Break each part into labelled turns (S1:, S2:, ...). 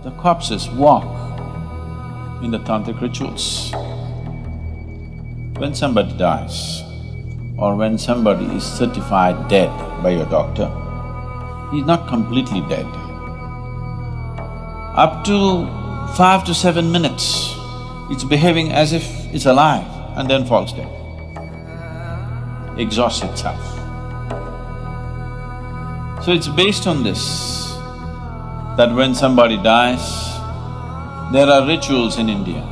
S1: The corpses walk in the tantric rituals. When somebody dies or when somebody is certified dead by your doctor, he's not completely dead. Up to 5 to 7 minutes, it's behaving as if it's alive and then falls dead, exhausts itself. So it's based on this that when somebody dies, there are rituals in India.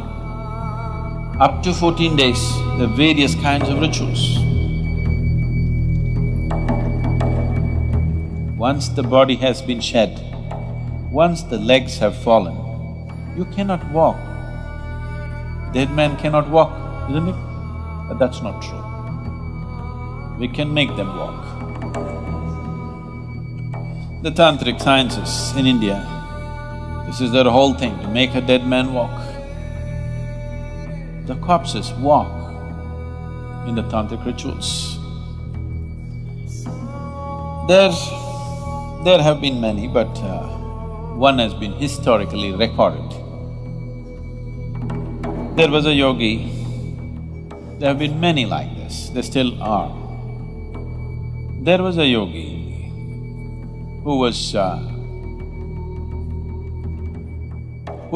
S1: Up to 14 days, there are various kinds of rituals. Once the body has been shed, once the legs have fallen, you cannot walk. Dead men cannot walk, isn't it? But that's not true. We can make them walk. The tantric sciences in India, this is their whole thing, to make a dead man walk. The corpses walk in the tantric rituals. There have been many, but one has been historically recorded. There was a yogi, there have been many like this, there still are. There was a yogi who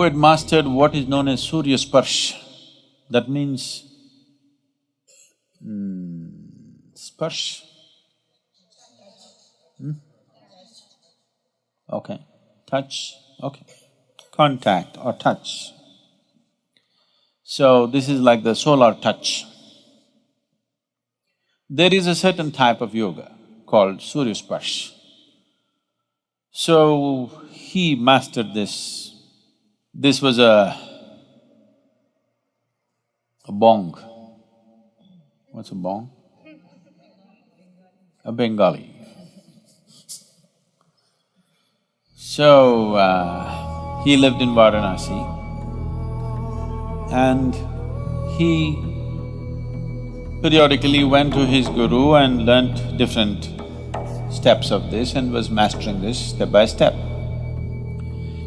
S1: had mastered what is known as Surya Sparsh. That means… Sparsh? Okay, touch, okay. Contact or touch. So this is like the solar touch. There is a certain type of yoga called Surya Sparsh. So he mastered this. This was a bong. What's a bong? A Bengali. So, he lived in Varanasi and he periodically went to his guru and learnt different steps of this and was mastering this step by step.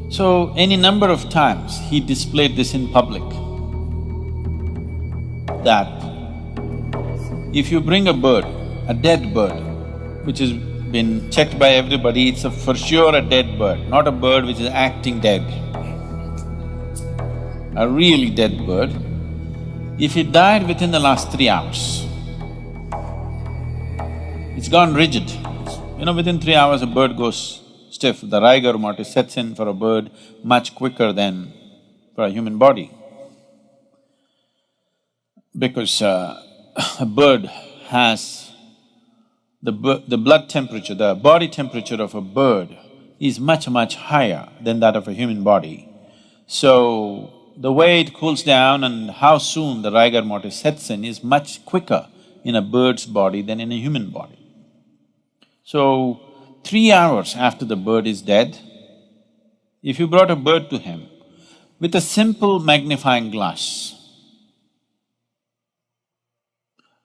S1: So, any number of times he displayed this in public, that if you bring a bird, a dead bird, which has been checked by everybody, it's for sure a dead bird, not a bird which is acting dead. A really dead bird, if it died within the last 3 hours, it's gone rigid. You know, within 3 hours a bird goes stiff. The rigor mortis sets in for a bird much quicker than for a human body. Because a bird has… the blood temperature, the body temperature of a bird is much, much higher than that of a human body. So, the way it cools down and how soon the rigor mortis sets in is much quicker in a bird's body than in a human body. So, 3 hours after the bird is dead, if you brought a bird to him with a simple magnifying glass,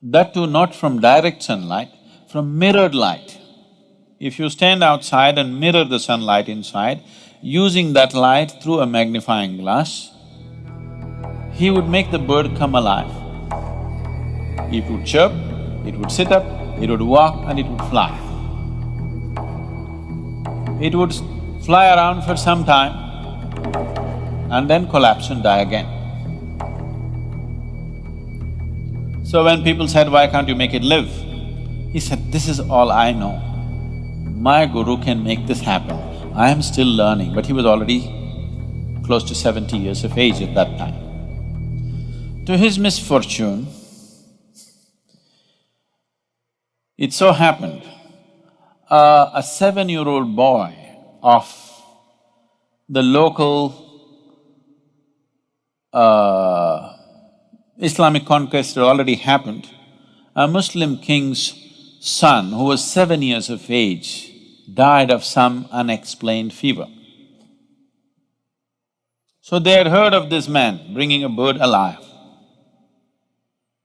S1: that too not from direct sunlight, from mirrored light. If you stand outside and mirror the sunlight inside, using that light through a magnifying glass, he would make the bird come alive. It would chirp, it would sit up, it would walk and it would fly. It would fly around for some time and then collapse and die again. So when people said, why can't you make it live? He said, this is all I know. My guru can make this happen. I am still learning, but he was already close to 70 years of age at that time. To his misfortune, it so happened, a 7-year-old boy of the local Islamic conquest had already happened. A Muslim king's son, who was 7 years of age, died of some unexplained fever. So they had heard of this man bringing a bird alive.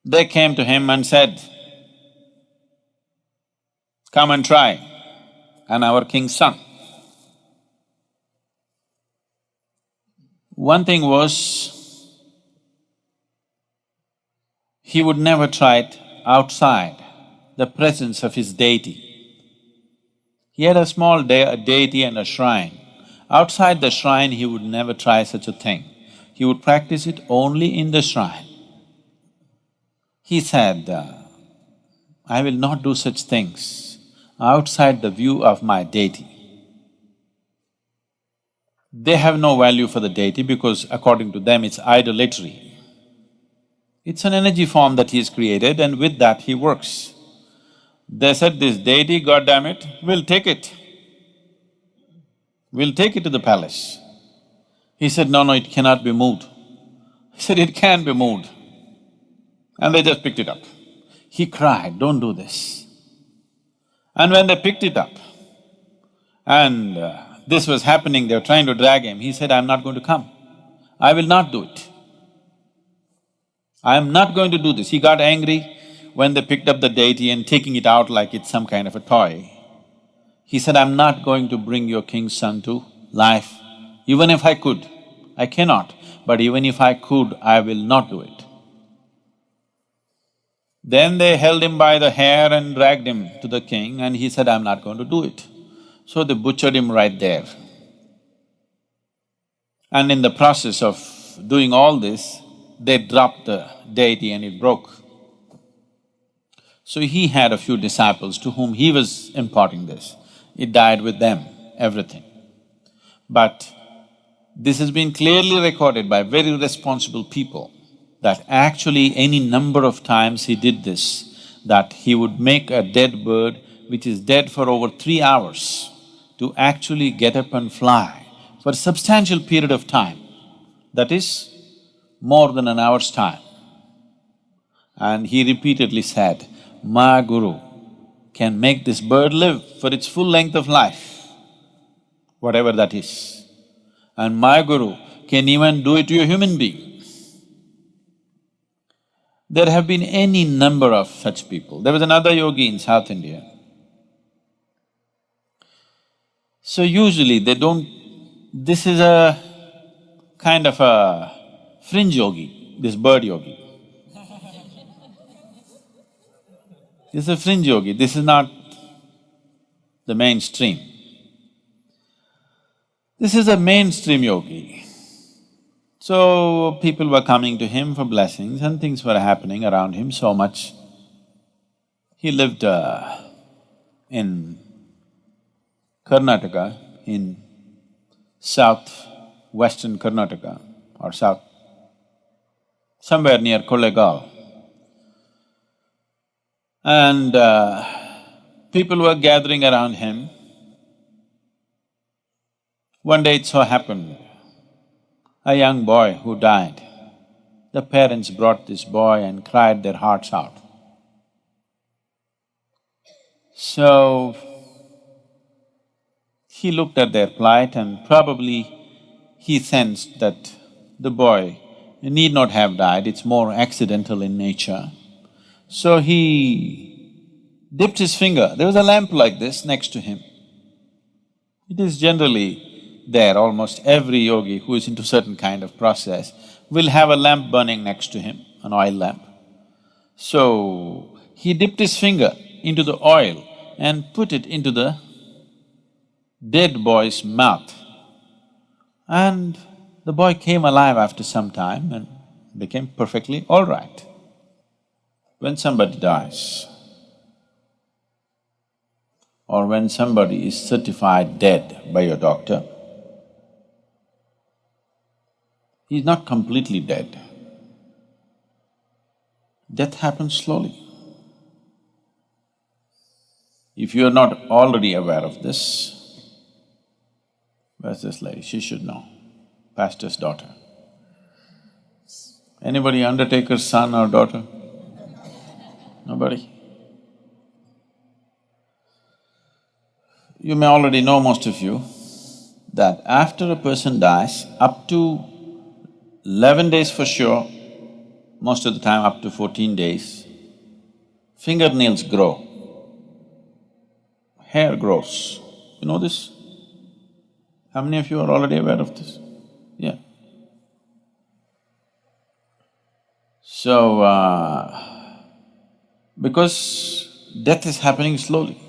S1: They came to him and said, come and try, and our king's son. One thing was, he would never try it outside the presence of his deity. He had a small deity and a shrine. Outside the shrine, he would never try such a thing. He would practice it only in the shrine. He said, I will not do such things outside the view of my deity. They have no value for the deity because according to them it's idolatry. It's an energy form that he's created and with that he works. They said, this deity, God damn it, we'll take it. We'll take it to the palace. He said, no, it cannot be moved. He said, it can be moved. And they just picked it up. He cried, don't do this. And when they picked it up and this was happening, they were trying to drag him, he said, I'm not going to come. I will not do it. I am not going to do this. He got angry when they picked up the deity and taking it out like it's some kind of a toy. He said, I'm not going to bring your king's son to life. Even if I could, I cannot, but even if I could, I will not do it. Then they held him by the hair and dragged him to the king and he said, I'm not going to do it. So they butchered him right there. And in the process of doing all this, they dropped the deity and it broke. So he had a few disciples to whom he was imparting this. It died with them, everything. But this has been clearly recorded by very responsible people that actually any number of times he did this, that he would make a dead bird which is dead for over 3 hours to actually get up and fly for a substantial period of time, that is more than an hour's time. And he repeatedly said, my guru can make this bird live for its full length of life, whatever that is. And my guru can even do it to a human being. There have been any number of such people. There was another yogi in South India. So usually they don't… This is a kind of a fringe yogi, this bird yogi. This is a fringe yogi, this is not the mainstream. This is a mainstream yogi. So people were coming to him for blessings and things were happening around him so much. He lived in Karnataka, in south-western Karnataka or south, somewhere near Kollegal. And people were gathering around him. One day it so happened, a young boy who died. The parents brought this boy and cried their hearts out. So, he looked at their plight and probably he sensed that the boy need not have died, it's more accidental in nature. So he dipped his finger, there was a lamp like this next to him. It is generally there, almost every yogi who is into certain kind of process will have a lamp burning next to him, an oil lamp. So, he dipped his finger into the oil and put it into the dead boy's mouth. And the boy came alive after some time and became perfectly all right. When somebody dies, or when somebody is certified dead by your doctor, he's not completely dead. Death happens slowly. If you are not already aware of this, where's this lady? She should know, pastor's daughter. Anybody undertaker's son or daughter? Nobody? You may already know, most of you, that after a person dies, up to 11 days for sure, most of the time up to 14 days, fingernails grow, hair grows. You know this? How many of you are already aware of this? Yeah. So, because death is happening slowly,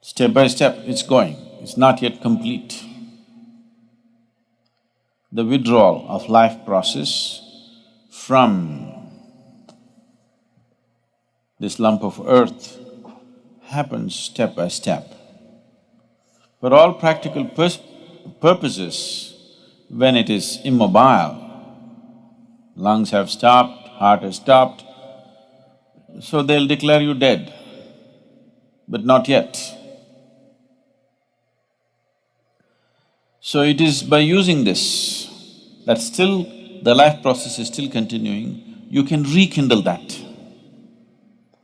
S1: step by step it's going, it's not yet complete. The withdrawal of life process from this lump of earth happens step by step. For all practical purposes, when it is immobile, lungs have stopped, heart has stopped, so they'll declare you dead, but not yet. So it is by using this that still the life process is still continuing, you can rekindle that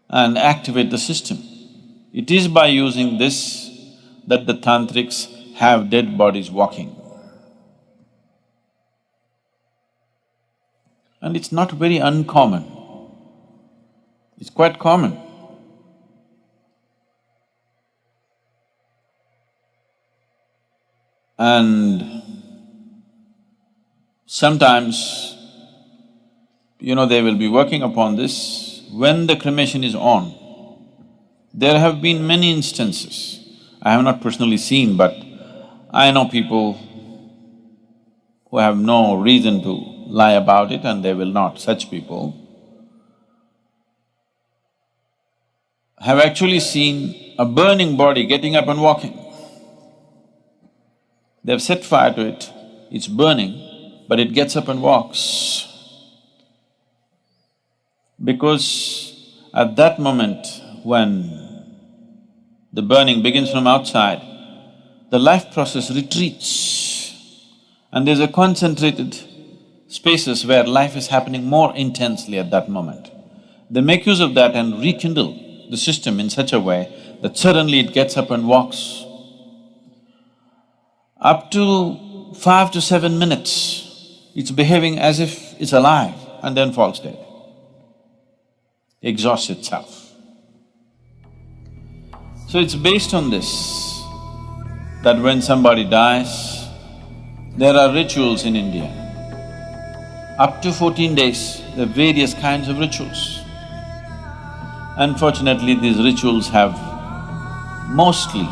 S1: and activate the system. It is by using this that the tantrics have dead bodies walking. And it's not very uncommon, it's quite common. And sometimes, they will be working upon this when the cremation is on. There have been many instances, I have not personally seen, but I know people who have no reason to lie about it and they will not. Such people have actually seen a burning body getting up and walking. They've set fire to it, it's burning, but it gets up and walks. Because at that moment when the burning begins from outside, the life process retreats and there's a concentrated spaces where life is happening more intensely at that moment. They make use of that and rekindle the system in such a way that suddenly it gets up and walks. Up to 5 to 7 minutes, it's behaving as if it's alive and then falls dead, exhausts itself. So it's based on this that when somebody dies, there are rituals in India. Up to 14 days, there are various kinds of rituals. Unfortunately, these rituals have mostly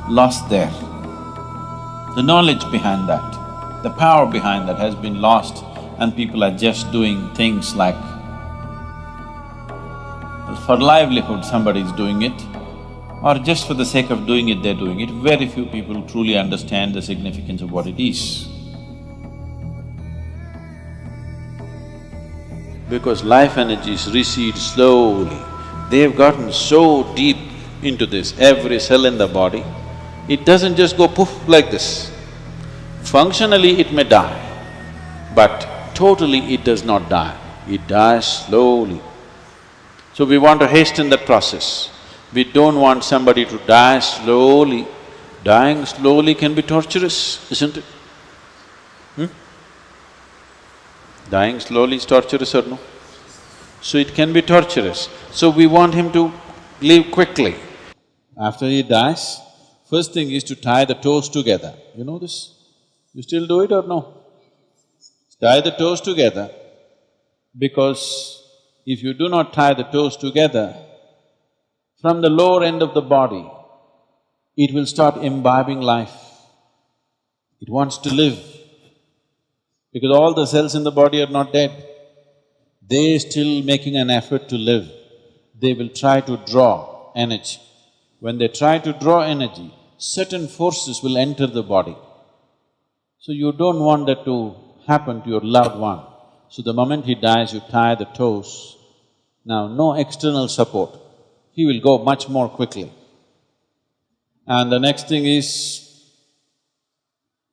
S1: lost the knowledge behind that, the power behind that has been lost, and people are just doing things like for livelihood somebody is doing it, or just for the sake of doing it, they're doing it. Very few people truly understand the significance of what it is. Because life energies recede slowly, they've gotten so deep into this, every cell in the body, it doesn't just go poof like this. Functionally it may die, but totally it does not die, it dies slowly. So we want to hasten that process. We don't want somebody to die slowly. Dying slowly can be torturous, isn't it? Dying slowly is torturous or no? So it can be torturous. So we want him to leave quickly. After he dies, first thing is to tie the toes together. You know this? You still do it or no? Tie the toes together, because if you do not tie the toes together, from the lower end of the body, it will start imbibing life. It wants to live, because all the cells in the body are not dead. They're still making an effort to live. They will try to draw energy. When they try to draw energy, certain forces will enter the body. So you don't want that to happen to your loved one. So the moment he dies, you tie the toes. Now, no external support, he will go much more quickly. And the next thing is,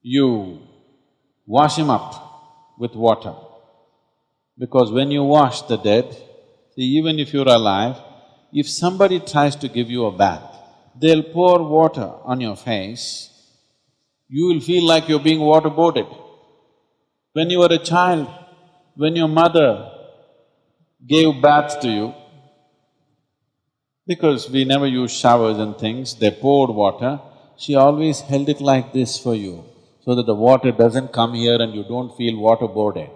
S1: you wash him up with water. Because when you wash the dead, see, even if you're alive, if somebody tries to give you a bath, they'll pour water on your face, you will feel like you're being waterboarded. When you were a child, when your mother gave baths to you, because we never used showers and things, they poured water, she always held it like this for you, so that the water doesn't come here and you don't feel waterboarded.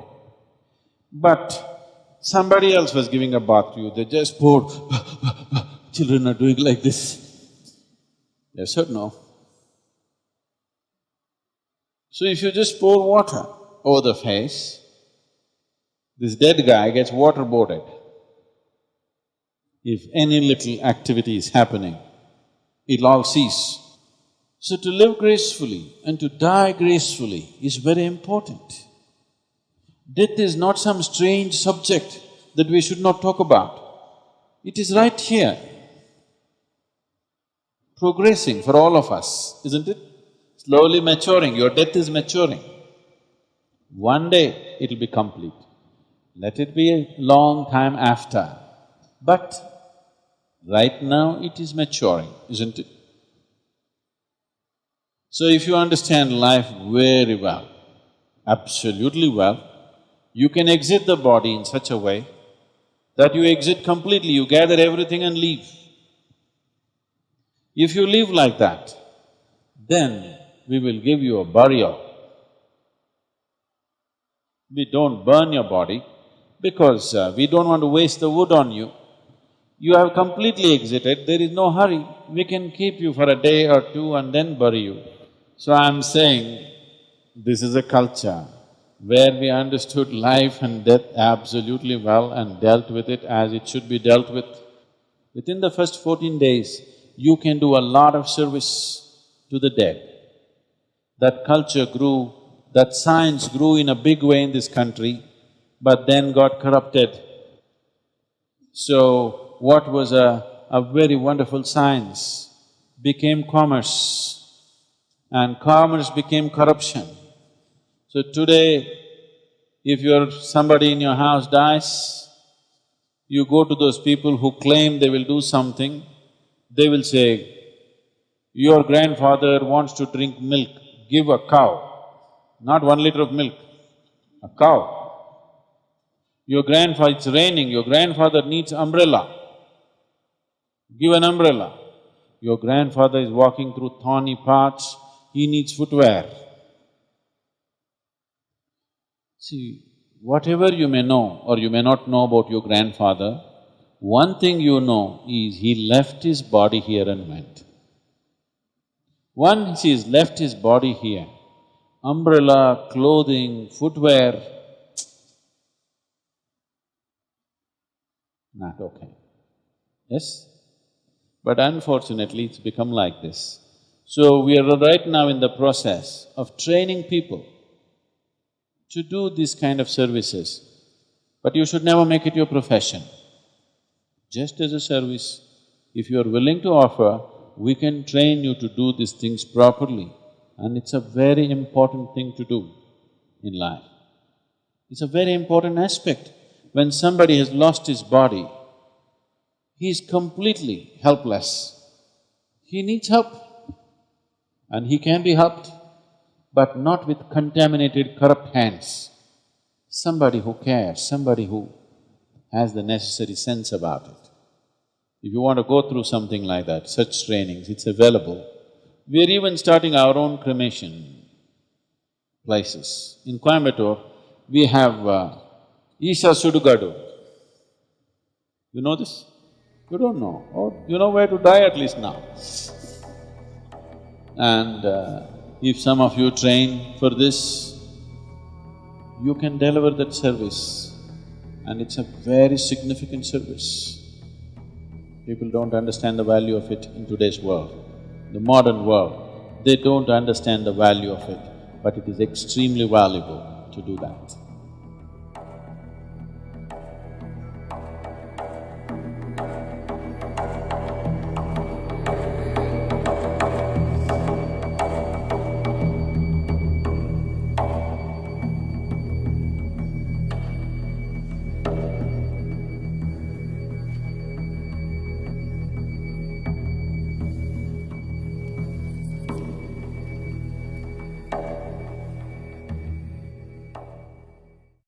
S1: But somebody else was giving a bath to you, they just poured, children are doing like this. Yes or no? So if you just pour water over the face, this dead guy gets waterboarded. If any little activity is happening, it'll all cease. So to live gracefully and to die gracefully is very important. Death is not some strange subject that we should not talk about. It is right here, progressing for all of us, isn't it? Slowly maturing, your death is maturing. One day it'll be complete. Let it be a long time after, but right now it is maturing, isn't it? So if you understand life very well, absolutely well, you can exit the body in such a way that you exit completely, you gather everything and leave. If you live like that, then we will give you a burial. We don't burn your body because we don't want to waste the wood on you. You have completely exited, there is no hurry. We can keep you for a day or two and then bury you. So I'm saying, this is a culture where we understood life and death absolutely well and dealt with it as it should be dealt with. Within the first 14 days, you can do a lot of service to the dead. That culture grew, that science grew in a big way in this country, but then got corrupted. So, what was a very wonderful science became commerce, and commerce became corruption. So today, if somebody in your house dies, you go to those people who claim they will do something, they will say, your grandfather wants to drink milk, give a cow, not 1 liter of milk, a cow. Your grandfather… it's raining, your grandfather needs umbrella, give an umbrella. Your grandfather is walking through thorny paths, he needs footwear. See, whatever you may know or you may not know about your grandfather, one thing you know is he left his body here and went. Once he's left his body here, umbrella, clothing, footwear, not okay. Yes? But unfortunately, it's become like this. So we are right now in the process of training people to do this kind of services, but you should never make it your profession. Just as a service, if you are willing to offer, we can train you to do these things properly, and it's a very important thing to do in life. It's a very important aspect. When somebody has lost his body, he is completely helpless. He needs help, and he can be helped, but not with contaminated, corrupt hands. Somebody who cares, somebody who has the necessary sense about it. If you want to go through something like that, such trainings, it's available. We are even starting our own cremation places. In Coimbatore, we have Isha Sudugadu. You know this? You don't know. Oh, you know where to die at least now. And if some of you train for this, you can deliver that service, and it's a very significant service. People don't understand the value of it in today's world, the modern world. They don't understand the value of it, but it is extremely valuable to do that.